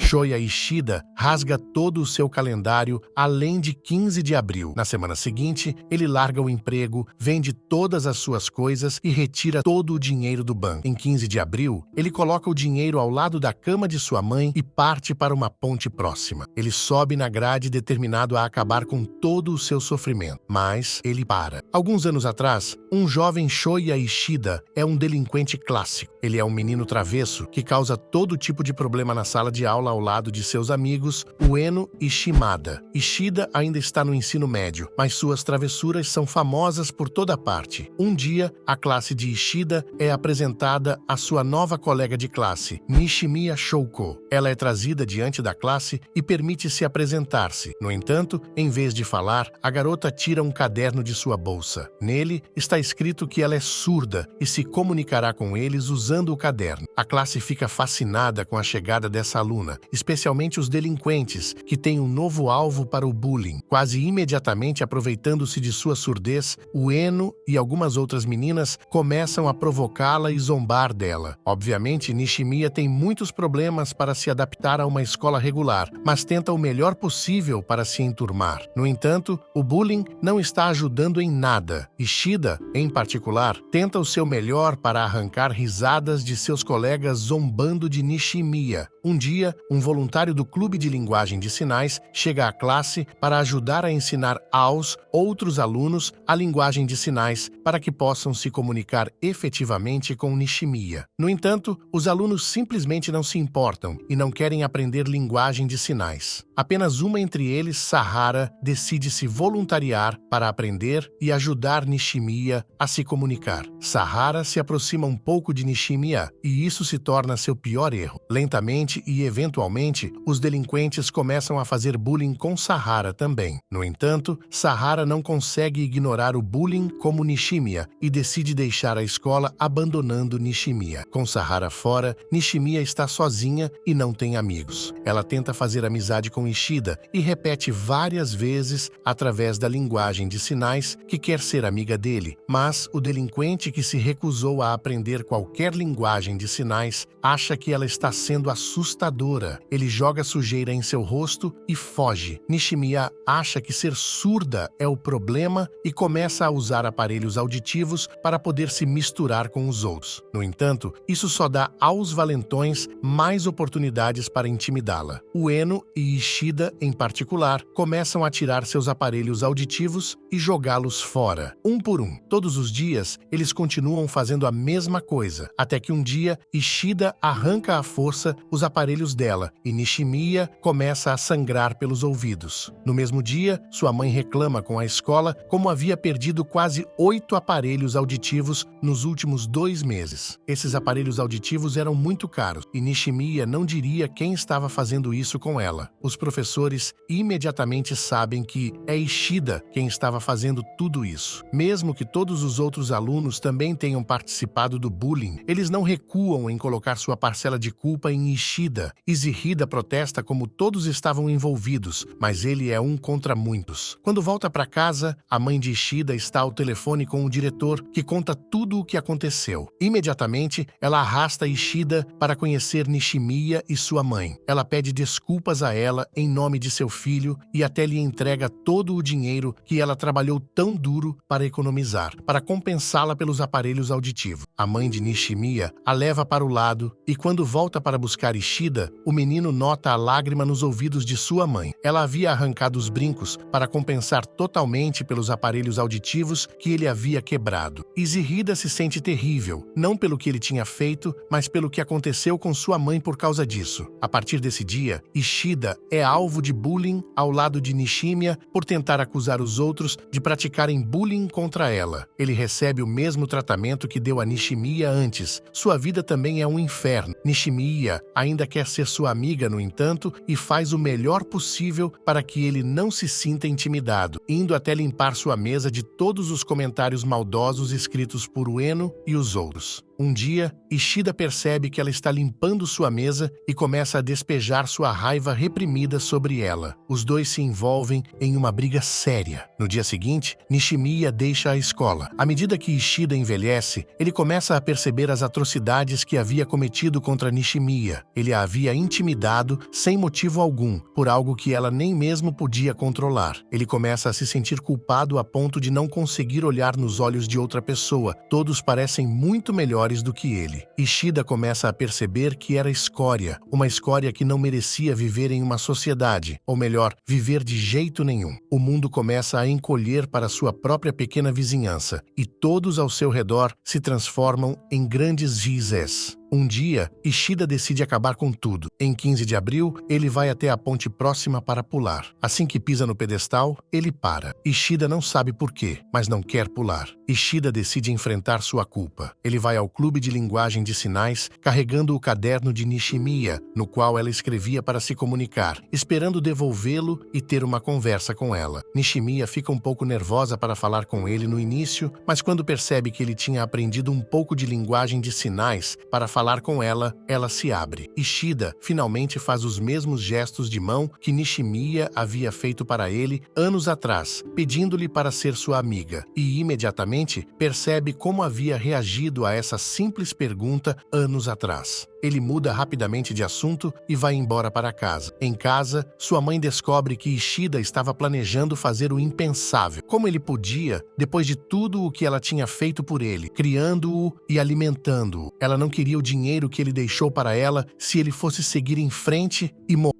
Shoya Ishida rasga todo o seu calendário além de 15 de abril. Na semana seguinte, ele larga o emprego, vende todas as suas coisas e retira todo o dinheiro do banco. Em 15 de abril, ele coloca o dinheiro ao lado da cama de sua mãe e parte para uma ponte próxima. Ele sobe na grade determinado a acabar com todo o seu sofrimento, mas ele para. Alguns anos atrás, um jovem Shoya Ishida é um delinquente clássico. Ele é um menino travesso que causa todo tipo de problema na sala de aula ao lado de seus amigos Ueno e Shimada. Ishida ainda está no ensino médio, mas suas travessuras são famosas por toda parte. Um dia, a classe de Ishida é apresentada à sua nova colega de classe, Nishimiya Shouko. Ela é trazida diante da classe e permite-se apresentar-se. No entanto, em vez de falar, a garota tira um caderno de sua bolsa. Nele está escrito que ela é surda e se comunicará com eles usando o caderno. A classe fica fascinada com a chegada dessa aluna, especialmente os delinquentes, que têm um novo alvo para o bullying. Quase imediatamente, aproveitando-se de sua surdez, Ueno e algumas outras meninas começam a provocá-la e zombar dela. Obviamente, Nishimiya tem muitos problemas para se adaptar a uma escola regular, mas tenta o melhor possível para se enturmar. No entanto, o bullying não está ajudando em nada. Ishida, em particular, tenta o seu melhor para arrancar risadas de seus colegas zombando de Nishimiya. Um dia, um voluntário do Clube de Linguagem de Sinais chega à classe para ajudar a ensinar aos outros alunos a linguagem de sinais para que possam se comunicar efetivamente com Nishimiya. No entanto, os alunos simplesmente não se importam e não querem aprender linguagem de sinais. Apenas uma entre eles, Sahara, decide se voluntariar para aprender e ajudar Nishimiya a se comunicar. Sahara se aproxima um pouco de Nishimiya e isso se torna seu pior erro. Lentamente e eventualmente, os delinquentes começam a fazer bullying com Sahara também. No entanto, Sahara não consegue ignorar o bullying como Nishimiya e decide deixar a escola abandonando Nishimiya. Com Sahara fora, Nishimiya está sozinha e não tem amigos. Ela tenta fazer amizade com Ishida e repete várias vezes, através da linguagem de sinais, que quer ser amiga dele, mas o delinquente que se recusou a aprender qualquer linguagem de sinais acha que ela está sendo assustadora. Ele joga sujeira em seu rosto e foge. Nishimiya acha que ser surda é o problema e começa a usar aparelhos auditivos para poder se misturar com os outros. No entanto, isso só dá aos valentões mais oportunidades para intimidá-la. Ueno e Ishida, em particular, começam a tirar seus aparelhos auditivos e jogá-los fora, um por um. Todos os dias, eles continuam fazendo a mesma coisa, até que um dia, Ishida arranca à força os aparelhos dela e Nishimiya começa a sangrar pelos ouvidos. No mesmo dia, sua mãe reclama com a escola como havia perdido quase 8 aparelhos auditivos nos últimos 2 meses. Esses aparelhos auditivos eram muito caros e Nishimiya não diria quem estava fazendo isso com ela. Os professores imediatamente sabem que é Ishida quem estava fazendo tudo isso. Mesmo que todos os outros alunos também tenham participado do bullying, eles não recuam em colocar sua parcela de culpa em Ishida. Izihida protesta como todos estavam envolvidos, mas ele é um contra muitos. Quando volta para casa, a mãe de Ishida está ao telefone com o diretor, que conta tudo o que aconteceu. Imediatamente, ela arrasta Ishida para conhecer Nishimiya e sua mãe. Ela pede desculpas a ela em nome de seu filho e até lhe entrega todo o dinheiro que ela trabalhou tão duro para economizar, para compensá-la pelos aparelhos auditivos. A mãe de Nishimiya a leva para o lado e quando volta para buscar Ishida, o menino nota a lágrima nos ouvidos de sua mãe. Ela havia arrancado os brincos para compensar totalmente pelos aparelhos auditivos que ele havia quebrado. Izihida se sente terrível, não pelo que ele tinha feito, mas pelo que aconteceu com sua mãe por causa disso. A partir desse dia, Ishida é alvo de bullying ao lado de Nishimiya por tentar acusar os outros de praticarem bullying contra ela. Ele recebe o mesmo tratamento que deu a Nishimiya antes. Sua vida também é um inferno. Nishimiya ainda quer ser sua amiga, no entanto, e faz o melhor possível para que ele não se sinta intimidado, indo até limpar sua mesa de todos os comentários maldosos escritos por Ueno e os outros. Um dia, Ishida percebe que ela está limpando sua mesa e começa a despejar sua raiva reprimida sobre ela. Os dois se envolvem em uma briga séria. No dia seguinte, Nishimiya deixa a escola. À medida que Ishida envelhece, ele começa a perceber as atrocidades que havia cometido contra Nishimiya. Ele a havia intimidado intimidado, sem motivo algum, por algo que ela nem mesmo podia controlar. Ele começa a se sentir culpado a ponto de não conseguir olhar nos olhos de outra pessoa. Todos parecem muito melhores do que ele. Ishida começa a perceber que era escória, uma escória que não merecia viver em uma sociedade, ou melhor, viver de jeito nenhum. O mundo começa a encolher para sua própria pequena vizinhança, e todos ao seu redor se transformam em grandes gizés. Um dia, Ishida decide acabar com tudo. Em 15 de abril, ele vai até a ponte próxima para pular. Assim que pisa no pedestal, ele para. Ishida não sabe por quê, mas não quer pular. Ishida decide enfrentar sua culpa. Ele vai ao clube de linguagem de sinais, carregando o caderno de Nishimiya, no qual ela escrevia para se comunicar, esperando devolvê-lo e ter uma conversa com ela. Nishimiya fica um pouco nervosa para falar com ele no início, mas quando percebe que ele tinha aprendido um pouco de linguagem de sinais para falar com ela, ela se abre. Ishida finalmente faz os mesmos gestos de mão que Nishimiya havia feito para ele anos atrás, pedindo-lhe para ser sua amiga, e imediatamente percebe como havia reagido a essa simples pergunta anos atrás. Ele muda rapidamente de assunto e vai embora para casa. Em casa, sua mãe descobre que Ishida estava planejando fazer o impensável. Como ele podia, depois de tudo o que ela tinha feito por ele, criando-o e alimentando-o? Ela não queria o dinheiro que ele deixou para ela se ele fosse seguir em frente e morrer.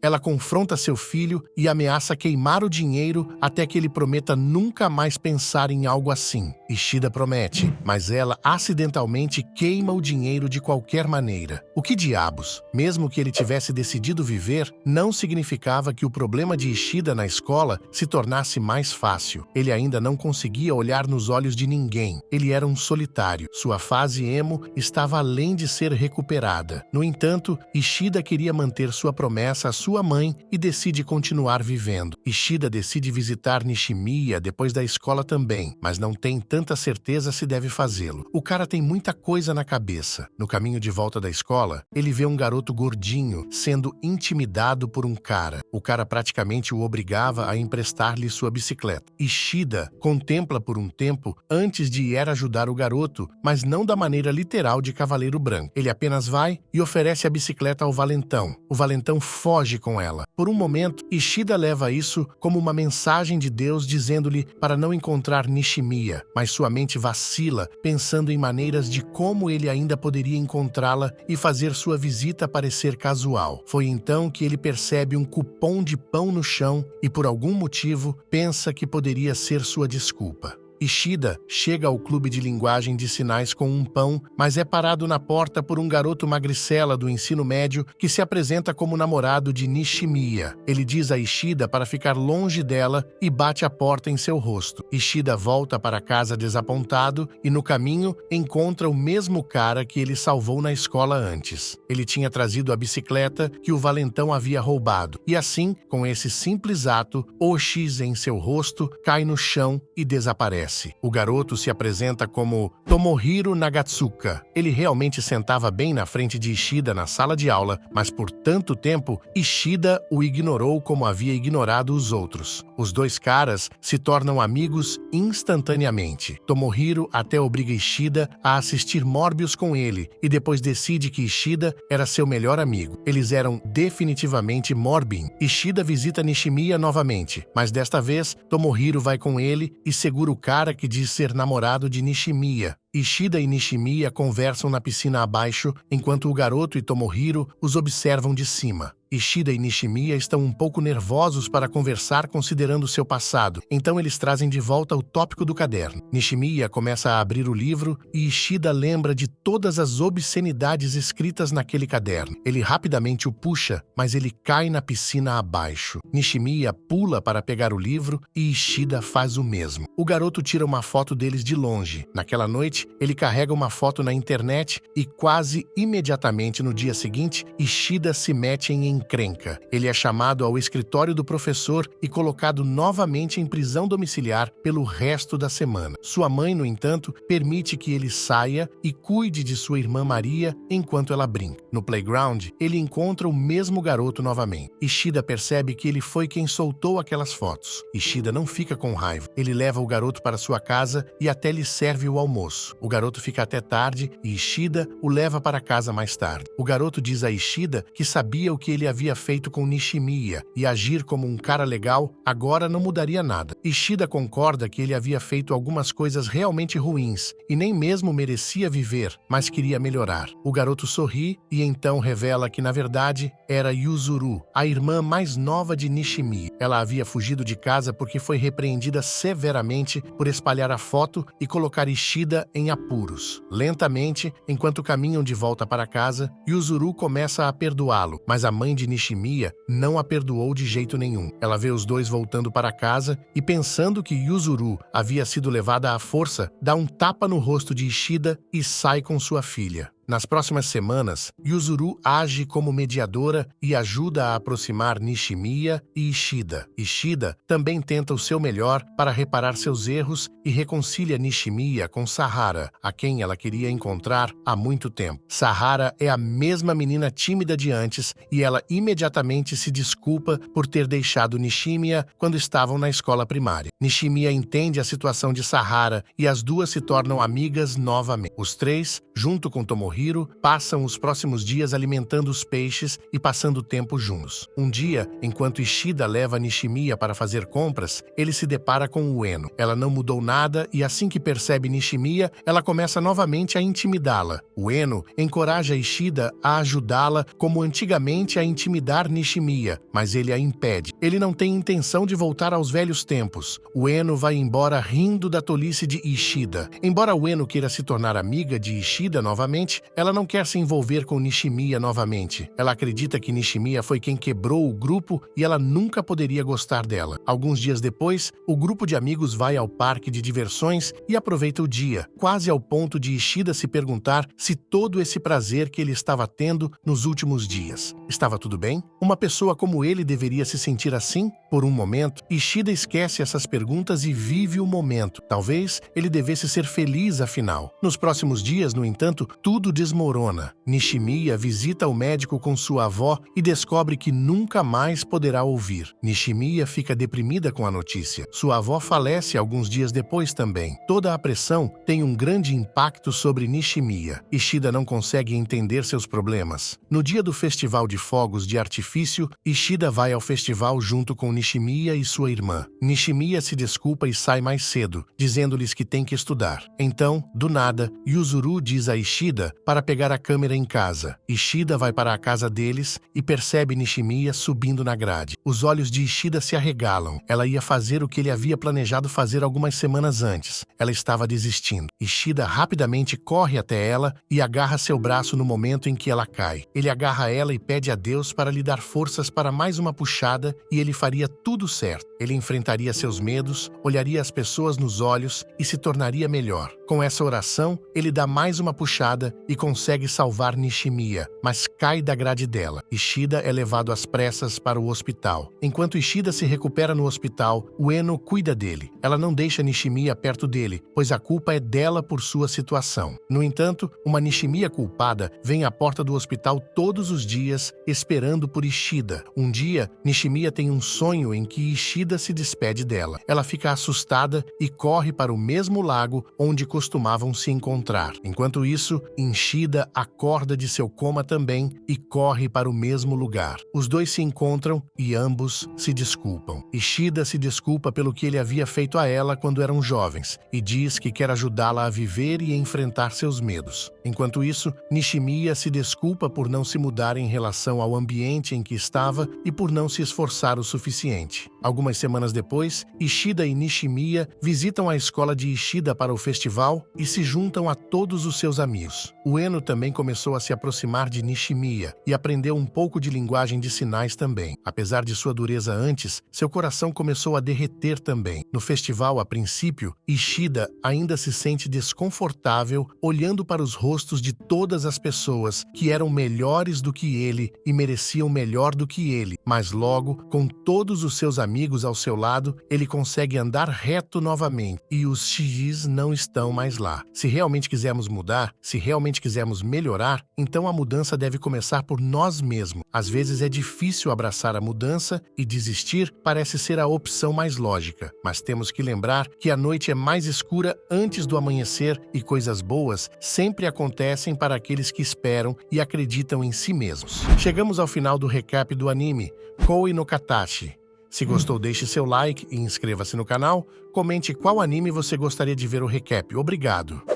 Ela confronta seu filho e ameaça queimar o dinheiro até que ele prometa nunca mais pensar em algo assim. Ishida promete, mas ela acidentalmente queima o dinheiro de qualquer maneira. O que diabos? Mesmo que ele tivesse decidido viver, não significava que o problema de Ishida na escola se tornasse mais fácil. Ele ainda não conseguia olhar nos olhos de ninguém. Ele era um solitário. Sua fase emo estava além de ser recuperada. No entanto, Ishida queria manter sua promessa à sua mãe e decide continuar vivendo. Ishida decide visitar Nishimiya depois da escola também, mas não tem tanta certeza se deve fazê-lo. O cara tem muita coisa na cabeça. No caminho de volta da escola, ele vê um garoto gordinho sendo intimidado por um cara. O cara praticamente o obrigava a emprestar-lhe sua bicicleta. Ishida contempla por um tempo antes de ir ajudar o garoto, mas não da maneira literal de cavaleiro branco. Ele apenas vai e oferece a bicicleta ao valentão. O valentão foge com ela. Por um momento, Ishida leva isso como uma mensagem de Deus dizendo-lhe para não encontrar Nishimiya, mas sua mente vacila, pensando em maneiras de como ele ainda poderia encontrá-la e fazer sua visita parecer casual. Foi então que ele percebe um cupom de pão no chão e, por algum motivo, pensa que poderia ser sua desculpa. Ishida chega ao clube de linguagem de sinais com um pão, mas é parado na porta por um garoto magricela do ensino médio que se apresenta como namorado de Nishimiya. Ele diz a Ishida para ficar longe dela e bate a porta em seu rosto. Ishida volta para casa desapontado e, no caminho, encontra o mesmo cara que ele salvou na escola antes. Ele tinha trazido a bicicleta que o valentão havia roubado. E assim, com esse simples ato, o X em seu rosto cai no chão e desaparece. O garoto se apresenta como Tomohiro Nagatsuka. Ele realmente sentava bem na frente de Ishida na sala de aula, mas por tanto tempo, Ishida o ignorou como havia ignorado os outros. Os dois caras se tornam amigos instantaneamente. Tomohiro até obriga Ishida a assistir Morbius com ele e depois decide que Ishida era seu melhor amigo. Eles eram definitivamente Morbin. Ishida visita Nishimiya novamente, mas desta vez, Tomohiro vai com ele e segura o cara que diz ser namorado de Nishimiya. Ishida e Nishimiya conversam na piscina abaixo, enquanto o garoto e Tomohiro os observam de cima. Ishida e Nishimiya estão um pouco nervosos para conversar considerando seu passado, então eles trazem de volta o tópico do caderno. Nishimiya começa a abrir o livro e Ishida lembra de todas as obscenidades escritas naquele caderno. Ele rapidamente o puxa, mas ele cai na piscina abaixo. Nishimiya pula para pegar o livro e Ishida faz o mesmo. O garoto tira uma foto deles de longe. Naquela noite, ele carrega uma foto na internet e quase imediatamente no dia seguinte, Ishida se mete em encrenca. Ele é chamado ao escritório do professor e colocado novamente em prisão domiciliar pelo resto da semana. Sua mãe, no entanto, permite que ele saia e cuide de sua irmã Maria enquanto ela brinca. No playground, ele encontra o mesmo garoto novamente. Ishida percebe que ele foi quem soltou aquelas fotos. Ishida não fica com raiva. Ele leva o garoto para sua casa e até lhe serve o almoço. almoço. O garoto fica até tarde e Ishida o leva para casa mais tarde. O garoto diz a Ishida que sabia o que ele havia feito com Nishimiya e agir como um cara legal agora não mudaria nada. Ishida concorda que ele havia feito algumas coisas realmente ruins e nem mesmo merecia viver, mas queria melhorar. O garoto sorri e então revela que na verdade era Yuzuru, a irmã mais nova de Nishimiya. Ela havia fugido de casa porque foi repreendida severamente por espalhar a foto e colocar Ishida em apuros. Lentamente, enquanto caminham de volta para casa, Yuzuru começa a perdoá-lo, mas a mãe de Nishimiya não a perdoou de jeito nenhum. Ela vê os dois voltando para casa e, pensando que Yuzuru havia sido levada à força, dá um tapa no rosto de Ishida e sai com sua filha. Nas próximas semanas, Yuzuru age como mediadora e ajuda a aproximar Nishimiya e Ishida. Ishida também tenta o seu melhor para reparar seus erros e reconcilia Nishimiya com Sahara, a quem ela queria encontrar há muito tempo. Sahara é a mesma menina tímida de antes e ela imediatamente se desculpa por ter deixado Nishimiya quando estavam na escola primária. Nishimiya entende a situação de Sahara e as duas se tornam amigas novamente. Os três, junto com Tomohiro, passam os próximos dias alimentando os peixes e passando tempo juntos. Um dia, enquanto Ishida leva Nishimiya para fazer compras, ele se depara com Ueno. Ela não mudou nada e assim que percebe Nishimiya, ela começa novamente a intimidá-la. Ueno encoraja Ishida a ajudá-la como antigamente a intimidar Nishimiya, mas ele a impede. Ele não tem intenção de voltar aos velhos tempos. Ueno vai embora rindo da tolice de Ishida. Embora Ueno queira se tornar amiga de Ishida novamente, ela não quer se envolver com Nishimiya novamente. Ela acredita que Nishimiya foi quem quebrou o grupo e ela nunca poderia gostar dela. Alguns dias depois, o grupo de amigos vai ao parque de diversões e aproveita o dia, quase ao ponto de Ishida se perguntar se todo esse prazer que ele estava tendo nos últimos dias. Estava tudo bem? Uma pessoa como ele deveria se sentir assim? Por um momento, Ishida esquece essas perguntas e vive o momento. Talvez ele devesse ser feliz afinal. Nos próximos dias, no entanto, tudo desmorona. Nishimiya visita o médico com sua avó e descobre que nunca mais poderá ouvir. Nishimiya fica deprimida com a notícia. Sua avó falece alguns dias depois também. Toda a pressão tem um grande impacto sobre Nishimiya. Ishida não consegue entender seus problemas. No dia do festival de fogos de artifício, Ishida vai ao festival junto com Nishimiya e sua irmã. Nishimiya se desculpa e sai mais cedo, dizendo-lhes que tem que estudar. Então, do nada, Yuzuru diz a Ishida para pegar a câmera em casa. Ishida vai para a casa deles e percebe Nishimiya subindo na grade. Os olhos de Ishida se arregalam. Ela ia fazer o que ele havia planejado fazer algumas semanas antes. Ela estava desistindo. Ishida rapidamente corre até ela e agarra seu braço no momento em que ela cai. Ele agarra ela e pede a Deus para lhe dar forças para mais uma puxada e ele faria tudo certo. Ele enfrentaria seus medos, olharia as pessoas nos olhos e se tornaria melhor. Com essa oração, ele dá mais uma puxada e consegue salvar Nishimiya, mas cai da grade dela. Ishida é levado às pressas para o hospital. Enquanto Ishida se recupera no hospital, Ueno cuida dele. Ela não deixa Nishimiya perto dele, pois a culpa é dela por sua situação. No entanto, uma Nishimiya culpada vem à porta do hospital todos os dias, esperando por Ishida. Um dia, Nishimiya tem um sonho em que Ishida se despede dela. Ela fica assustada e corre para o mesmo lago onde costumavam se encontrar. Enquanto isso, Ishida acorda de seu coma também e corre para o mesmo lugar. Os dois se encontram e ambos se desculpam. Ishida se desculpa pelo que ele havia feito a ela quando eram jovens e diz que quer ajudá-la a viver e enfrentar seus medos. Enquanto isso, Nishimiya se desculpa por não se mudar em relação ao ambiente em que estava e por não se esforçar o suficiente. Algumas semanas depois, Ishida e Nishimiya visitam a escola de Ishida para o festival e se juntam a todos os seus amigos. Ueno também começou a se aproximar de Nishimiya e aprendeu um pouco de linguagem de sinais também. Apesar de sua dureza antes, seu coração começou a derreter também. No festival, a princípio, Ishida ainda se sente desconfortável olhando para os rostos de todas as pessoas que eram melhores do que ele e mereciam melhor do que ele, mas logo, com todos os seus amigos amigos ao seu lado, ele consegue andar reto novamente e os X não estão mais lá. Se realmente quisermos mudar, se realmente quisermos melhorar, então a mudança deve começar por nós mesmos. Às vezes é difícil abraçar a mudança e desistir parece ser a opção mais lógica, mas temos que lembrar que a noite é mais escura antes do amanhecer e coisas boas sempre acontecem para aqueles que esperam e acreditam em si mesmos. Chegamos ao final do recap do anime Koe no Katachi. Se gostou, deixe seu like e inscreva-se no canal. Comente qual anime você gostaria de ver o recap. Obrigado!